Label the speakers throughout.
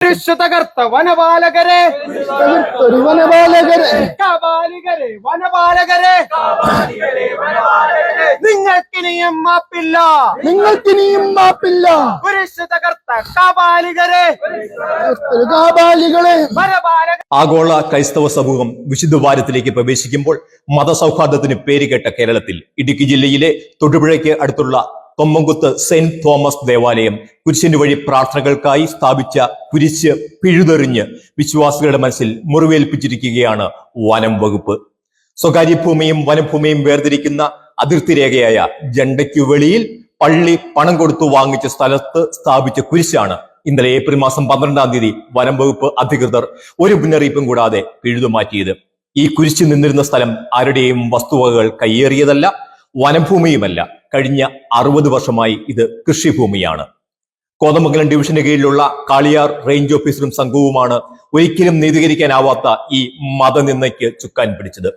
Speaker 1: കുരിശു തകർത്ത വനപാലകരെ, കാപാലികരെ, വനപാലകരെ, നിങ്ങൾക്കിനിയും മാപ്പില്ല,
Speaker 2: നിങ്ങൾക്കിനിയും മാപ്പില്ല.
Speaker 1: കുരിശു തകർത്ത കാപാലികരെ,
Speaker 2: കാപാലികളെ.
Speaker 3: ആഗോള ക്രൈസ്തവ സമൂഹം വിശുദ്ധ വാരത്തിലേക്ക് പ്രവേശിക്കുമ്പോൾ മതസൗഹാർദ്ദത്തിന് പേരുകേട്ട കേരളത്തിൽ ഇടുക്കി ജില്ലയിലെ തൊടുപുഴയ്ക്ക് അടുത്തുള്ള തൊമ്മൻകുത്ത് സെന്റ് തോമസ് ദേവാലയം കുരിശിന് വഴി പ്രാർത്ഥനകൾക്കായി സ്ഥാപിച്ച കുരിശ് പിഴുതെറിഞ്ഞ് വിശ്വാസികളുടെ മനസ്സിൽ മുറിവേൽപ്പിച്ചിരിക്കുകയാണ് വനം വകുപ്പ്. സ്വകാര്യ ഭൂമിയും വനഭൂമിയും വേർതിരിക്കുന്ന അതിർത്തി രേഖയായ ജണ്ടയ്ക്കു വെളിയിൽ പള്ളി പണം കൊടുത്തു വാങ്ങിച്ച സ്ഥലത്ത് സ്ഥാപിച്ച കുരിശാണ് ഇന്നലെ ഏപ്രിൽ മാസം 12-ാം തീയതി വനം വകുപ്പ് അധികൃതർ ഒരു മുന്നറിയിപ്പും കൂടാതെ പിഴുതുമാറ്റിയത്. ഈ കുരിശ് നിന്നിരുന്ന സ്ഥലം ആരുടെയും വസ്തുവകകൾ കയ്യേറിയതല്ല, വനഭൂമിയുമല്ല. കഴിഞ്ഞ 60 വർഷമായി ഇത് കൃഷിഭൂമിയാണ്. കോതമംഗലം ഡിവിഷന് കീഴിലുള്ള കാളിയാർ റേഞ്ച് ഓഫീസറും സംഘവുമാണ് ഒരിക്കലും നീതീകരിക്കാനാവാത്ത ഈ മതനിന്ദയ്ക്ക് ചുക്കാൻ പിടിച്ചത്.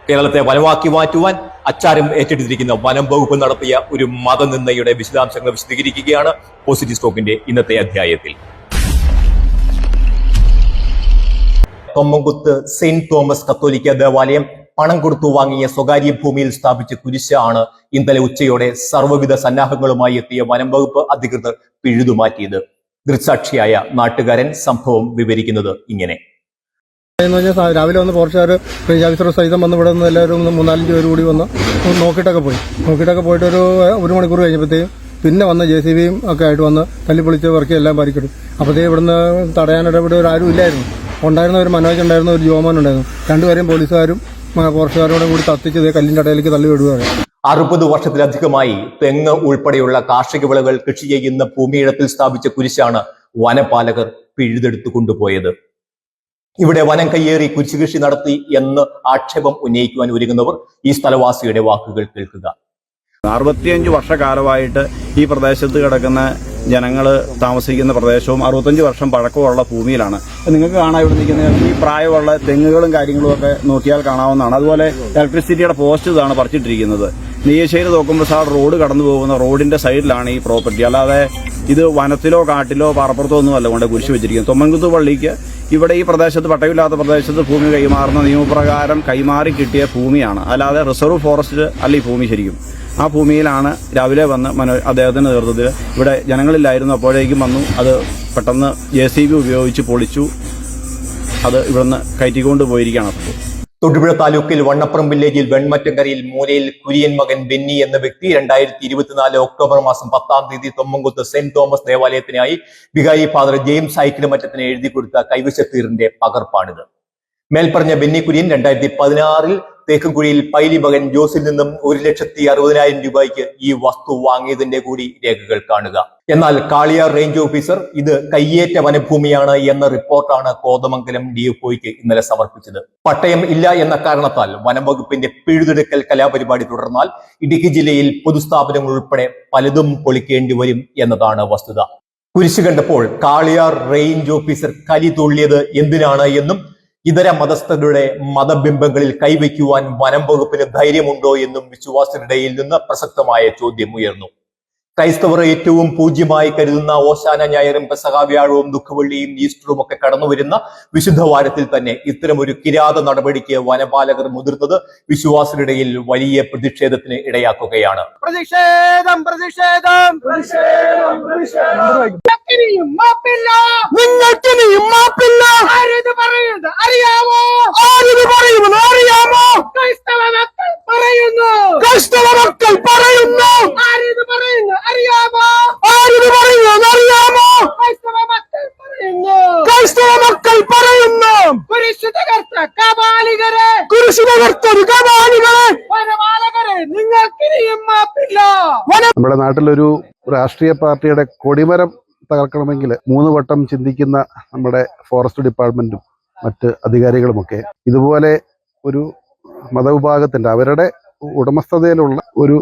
Speaker 3: കേരളത്തെ വനമാക്കി മാറ്റുവാൻ അച്ചാരം ഏറ്റെടുത്തിരിക്കുന്ന വനം വകുപ്പ് നടത്തിയ ഒരു മതനിന്ദയുടെ വിശദാംശങ്ങൾ വിശദീകരിക്കുകയാണ് പോസിറ്റീവ് സ്റ്റോക്കിന്റെ ഇന്നത്തെ അധ്യായത്തിൽ. തൊമ്മൻകുത്ത് സെന്റ് തോമസ് കത്തോലിക്ക ദേവാലയം പണം കൊടുത്തു വാങ്ങിയ സ്വകാര്യ ഭൂമിയിൽ സ്ഥാപിച്ച കുരിശാണ് ഇന്നലെ ഉച്ചയോടെ സർവ്വവിധ സന്നാഹങ്ങളുമായി എത്തിയ വനം വകുപ്പ് അധികൃതർ പിഴുതുമാറ്റിയത്. ദൃക്സാക്ഷിയായ നാട്ടുകാരൻ സംഭവം വിവരിക്കുന്നത് ഇങ്ങനെ.
Speaker 2: രാവിലെ വന്ന് ഫോറസ്റ്റുകാർ റേഞ്ച് ഓഫീസർ സഹിതം വന്ന് ഇവിടെ നിന്ന് എല്ലാവരും 3-4 പേര് കൂടി വന്ന് നോക്കിയിട്ടൊക്കെ പോയിട്ട് ഒരു മണിക്കൂർ കഴിഞ്ഞപ്പോഴത്തേക്കും പിന്നെ വന്ന് JCBയും ഒക്കെ ആയിട്ട് വന്ന് തല്ലിപ്പൊളിച്ച് വർക്ക് എല്ലാം പരിക്കിടും. അപ്പോഴത്തേക്കും ഇവിടുന്ന് തടയാനിടപെട്ട് ആരും ഇല്ലായിരുന്നു. ഉണ്ടായിരുന്ന ഒരു മനോജ് ഉണ്ടായിരുന്ന, ഒരു ജോമോൻ ഉണ്ടായിരുന്നു. രണ്ടുപേരെയും പോലീസുകാരും ഫോറസ്റ്റുകാരോടും കൂടി തത്തിച്ച് കല്ലിന്റെ ഇടയിലേക്ക് തള്ളി വിടുകയാണ്.
Speaker 3: 60 വർഷത്തിലധികമായി തെങ്ങ് ഉൾപ്പെടെയുള്ള കാർഷിക വിളകൾ കൃഷി ചെയ്യുന്ന ഭൂമിയിടത്തിൽ സ്ഥാപിച്ച കുരിശാണ് വനപാലകർ പിഴുതെടുത്തു കൊണ്ടുപോയത്. ഇവിടെ വനം കയ്യേറി കുരിശ് കൃഷി നടത്തി എന്ന് ആക്ഷേപം ഉന്നയിക്കുവാൻ ഒരുങ്ങുന്നവർ ഈ സ്ഥലവാസിയുടെ വാക്കുകൾ കേൾക്കുക.
Speaker 4: 65 വർഷക്കാലമായിട്ട് ഈ പ്രദേശത്ത് കിടക്കുന്ന ജനങ്ങൾ താമസിക്കുന്ന പ്രദേശവും 65 വർഷം പഴക്കമുള്ള ഭൂമിയിലാണ്. നിങ്ങൾക്ക് കാണാൻ ഇവിടെ നിൽക്കുന്ന ഈ പ്രായമുള്ള തെങ്ങുകളും കാര്യങ്ങളും ഒക്കെ നോക്കിയാൽ കാണാവുന്നതാണ്. അതുപോലെ ഇലക്ട്രിസിറ്റിയുടെ പോസ്റ്റ് ഇതാണ് പറിച്ചിട്ടിരിക്കുന്നത്. നെയ്യശ്ശേരി തോക്കുമ്പസാട് റോഡ് കടന്നു പോകുന്ന റോഡിന്റെ സൈഡിലാണ് ഈ പ്രോപ്പർട്ടി. അല്ലാതെ ഇത് വനത്തിലോ കാട്ടിലോ പറപ്പുറത്തോ ഒന്നുമല്ല കൊണ്ട് കുരിശ് വെച്ചിരിക്കുന്നത്. തൊമ്മൻകുത്ത് പള്ളിക്ക് ഇവിടെ ഈ പ്രദേശത്ത് പട്ടയമില്ലാത്ത പ്രദേശത്ത് ഭൂമി കൈമാറുന്ന നിയമപ്രകാരം കൈമാറി കിട്ടിയ ഭൂമിയാണ്. അല്ലാതെ റിസർവ് ഫോറസ്റ്റ് അല്ല ഈ ഭൂമി. ശരിക്കും ആ ഭൂമിയിലാണ് രാവിലെ വന്ന് അദ്ദേഹത്തിന്റെ നേതൃത്വത്തിൽ ഇവിടെ ജനങ്ങളില്ലായിരുന്നു. അപ്പോഴേക്കും വന്നു അത് പെട്ടെന്ന് JCB ഉപയോഗിച്ച് പൊളിച്ചു അത് ഇവിടുന്ന് കയറ്റിക്കൊണ്ട് പോയിരിക്കുകയാണ്.
Speaker 3: തൊടുപുഴ താലൂക്കിൽ വണ്ണപ്പുറം വില്ലേജിൽ വെൺമറ്റങ്കരയിൽ മൂലയിൽ കുര്യൻ മകൻ ബെന്നി എന്ന വ്യക്തി 2024 ഒക്ടോബർ മാസം 10-ാം തീയതി തൊമ്മൻകുത്ത് സെന്റ് തോമസ് ദേവാലയത്തിനായി വികാരി ഫാദർ ജെയിംസ് ഐക്കിനമറ്റത്തിന് എഴുതി കൊടുത്ത കൈവശത്തീറിന്റെ പകർപ്പാണിത്. മേൽപ്പറഞ്ഞ ബെന്നി കുര്യൻ 2016-ൽ തേക്കുംകുഴിയിൽ പൈലി മകൻ ജോസിൽ നിന്നും 1,60,60,000 രൂപയ്ക്ക് ഈ വസ്തു വാങ്ങിയതിന്റെ കൂടി രേഖകൾ കാണുക. എന്നാൽ കാളിയാർ റേഞ്ച് ഓഫീസർ ഇത് കയ്യേറ്റ വനഭൂമിയാണ് എന്ന റിപ്പോർട്ടാണ് കോതമംഗലം DFOയ്ക്ക് ഇന്നലെ സമർപ്പിച്ചത്. പട്ടയം ഇല്ല എന്ന കാരണത്താൽ വനം വകുപ്പിന്റെ പിഴുതെടുക്കൽ കലാപരിപാടി തുടർന്നാൽ ഇടുക്കി ജില്ലയിൽ പൊതുസ്ഥാപനങ്ങൾ ഉൾപ്പെടെ പലതും പൊളിക്കേണ്ടി വരും എന്നതാണ് വസ്തുത. കുരിശ് കണ്ടപ്പോൾ കാളിയാർ റേഞ്ച് ഓഫീസർ കലി തുള്ളിയത് എന്തിനാണ് എന്നും ഇതര മതസ്ഥരുടെ മതബിംബങ്ങളിൽ കൈവയ്ക്കുവാൻ വനം വകുപ്പിന് ധൈര്യമുണ്ടോ എന്നും വിശ്വാസികളിടയിൽ നിന്ന് പ്രസക്തമായ ചോദ്യം ഉയർന്നു. ക്രൈസ്തവർ ഏറ്റവും പൂജ്യമായി കരുതുന്ന ഓശാന ഞായറും പെസഹ വ്യാഴവും ദുഃഖവെള്ളിയും ഈസ്റ്ററും ഒക്കെ കടന്നുവരുന്ന വിശുദ്ധവാരത്തിൽ തന്നെ ഇത്തരമൊരു കിരാത നടപടിക്ക് വനപാലകർ മുതിർന്നത് വിശ്വാസികളിടയിൽ വലിയ പ്രതിഷേധത്തിന് ഇടയാക്കുകയാണ്.
Speaker 1: പ്രതിഷേധം പ്രതിഷേധം നിങ്ങൾക്കിനിയും മാപ്പില്ല, നിങ്ങൾക്കിനിയും മാപ്പില്ല. ആരിത് പറയുന്നത് അറിയാമോ? ആരിത് പറയുന്നത് അറിയാമോ? ക്രൈസ്തവ മക്കൾ പറയുന്നു, ക്രൈസ്തവ മക്കൾ പറയുന്നു. ആരിത് പറയുന്നു അറിയാമോ? ആരിത് പറയുന്നത് അറിയാമോ? ക്രൈസ്തവ മക്കൾ പറയുന്നു, ക്രൈസ്തവ മക്കൾ പറയുന്നു. കുരിശു തകർത്ത കാപാലികരെ, കുരിശു തകർത്ത കാപാലികളെ, വനപാലകരെ, നിങ്ങൾക്കിനിയും മാപ്പില്ല.
Speaker 5: നമ്മുടെ നാട്ടിലൊരു രാഷ്ട്രീയ പാർട്ടിയുടെ കൊടിമരം തകർക്കണമെങ്കിൽ 3 വട്ടം ചിന്തിക്കുന്ന നമ്മുടെ ഫോറസ്റ്റ് ഡിപ്പാർട്ട്മെന്റും മറ്റ് അധികാരികളുമൊക്കെ ഇതുപോലെ ഒരു മതവിഭാഗത്തിന്റെ അവരുടെ ഉടമസ്ഥതയിലുള്ള ഒരു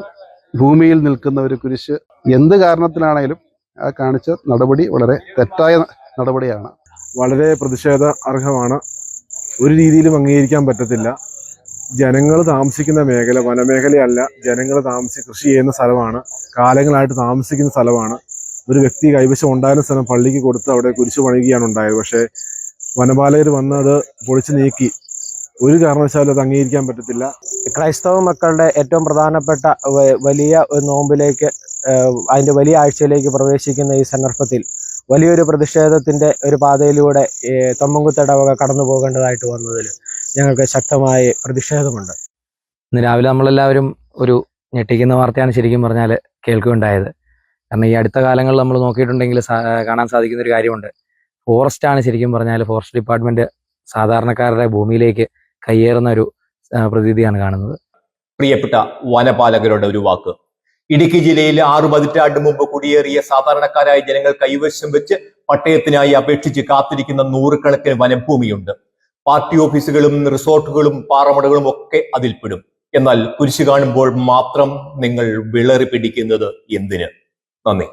Speaker 5: ഭൂമിയിൽ നിൽക്കുന്ന ഒരു കുരിശ് എന്ത് കാരണത്തിലാണെങ്കിലും ആ കാണിച്ച നടപടി വളരെ തെറ്റായ നടപടിയാണ്.
Speaker 6: വളരെ പ്രതിഷേധ അർഹമാണ്. ഒരു രീതിയിലും അംഗീകരിക്കാൻ പറ്റത്തില്ല. ജനങ്ങൾ താമസിക്കുന്ന മേഖല വനമേഖലയല്ല, ജനങ്ങൾ കൃഷി ചെയ്യുന്ന സ്ഥലമാണ്, കാലങ്ങളായിട്ട് താമസിക്കുന്ന സ്ഥലമാണ്. ഒരു വ്യക്തി കൈവശം ഉണ്ടായിരുന്ന സ്ഥലം പള്ളിക്ക് കൊടുത്ത് അവിടെ കുരിശു പണിയുകയാണ് ഉണ്ടായത്. പക്ഷേ വനപാലകർ വന്ന് അത് പൊളിച്ചു നീക്കി. ഒരു കാരണവശാലും അത് അംഗീകരിക്കാൻ പറ്റത്തില്ല.
Speaker 7: ക്രൈസ്തവ മക്കളുടെ ഏറ്റവും പ്രധാനപ്പെട്ട വലിയ ഒരു നോമ്പിലേക്ക്, അതിന്റെ വലിയ ആഴ്ചയിലേക്ക് പ്രവേശിക്കുന്ന ഈ സന്ദർഭത്തിൽ വലിയൊരു പ്രതിഷേധത്തിന്റെ ഒരു പാതയിലൂടെ തൊമ്മൻകുത്ത് ഇടവക കടന്നു പോകേണ്ടതായിട്ട് വന്നതിൽ ഞങ്ങൾക്ക് ശക്തമായ പ്രതിഷേധമുണ്ട്.
Speaker 8: ഇന്ന് രാവിലെ നമ്മളെല്ലാവരും ഒരു ഞെട്ടിക്കുന്ന വാർത്തയാണ് ശരിക്കും പറഞ്ഞാൽ കേൾക്കുകയുണ്ടായത്. കാരണം ഈ അടുത്ത കാലങ്ങളിൽ നമ്മൾ നോക്കിയിട്ടുണ്ടെങ്കിൽ കാണാൻ സാധിക്കുന്ന ഒരു കാര്യമുണ്ട്. ഫോറസ്റ്റാണ് ശരിക്കും പറഞ്ഞാൽ, ഫോറസ്റ്റ് ഡിപ്പാർട്ട്മെന്റ് സാധാരണക്കാരുടെ ഭൂമിയിലേക്ക് കയ്യേറുന്ന ഒരു പ്രതീതിയാണ് കാണുന്നത്.
Speaker 3: പ്രിയപ്പെട്ട വനപാലകരുടെ ഒരു വാക്ക്. ഇടുക്കി ജില്ലയിൽ 6 പതിറ്റാണ്ട് മുമ്പ് കുടിയേറിയ സാധാരണക്കാരായ ജനങ്ങൾ കൈവശം വെച്ച് പട്ടയത്തിനായി അപേക്ഷിച്ച് കാത്തിരിക്കുന്ന നൂറുകണക്കിന് വനഭൂമിയുണ്ട്. പാർട്ടി ഓഫീസുകളും റിസോർട്ടുകളും പാറമടകളും ഒക്കെ അതിൽപ്പെടും. എന്നാൽ കുരിശ് കാണുമ്പോൾ മാത്രം നിങ്ങൾ വിളറി പിടിക്കുന്നത് എന്തിന്? നന്ദി.